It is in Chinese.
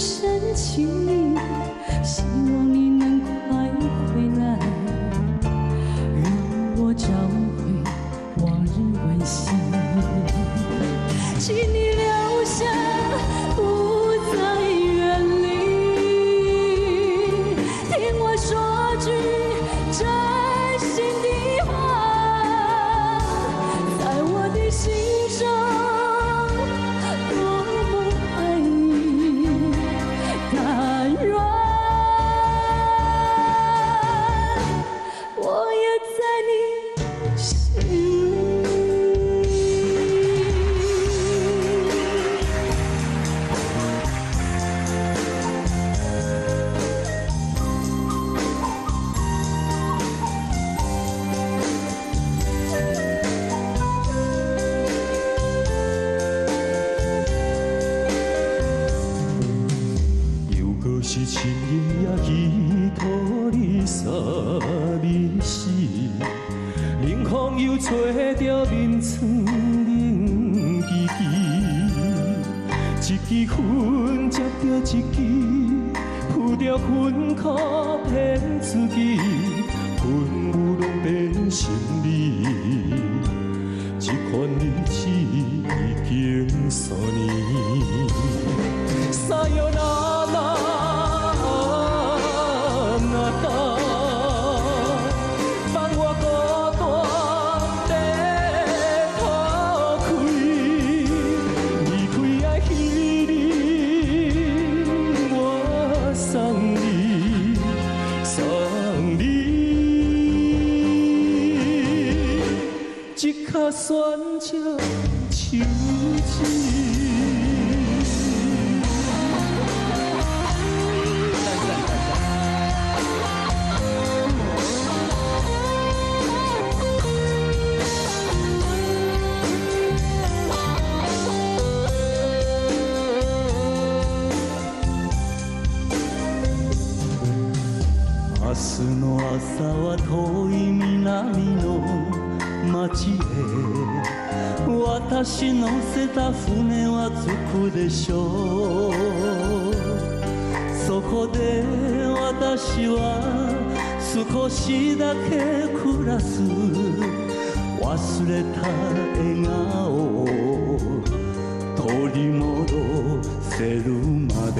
深情意，希望你能快回来，让我找回往日温馨。请你留下，不再远离，听我说句真心的话，在我的心上多么爱你，但愿我也在你心里。是亲人也依托你三面死，冷风又吹着面窗冷吱吱，一支烟接着一支，铺着困苦骗自己，恨有拢变心理，这款日子已经3年。撒哟那拉。放我孤单在土开，离开的彼日，我送你，送你，一脚选择手指。明日の朝は遠い南の町へ私乗せた船は着くでしょう。そこで私は少しだけ暮らす、忘れた笑顔を取り戻せるまで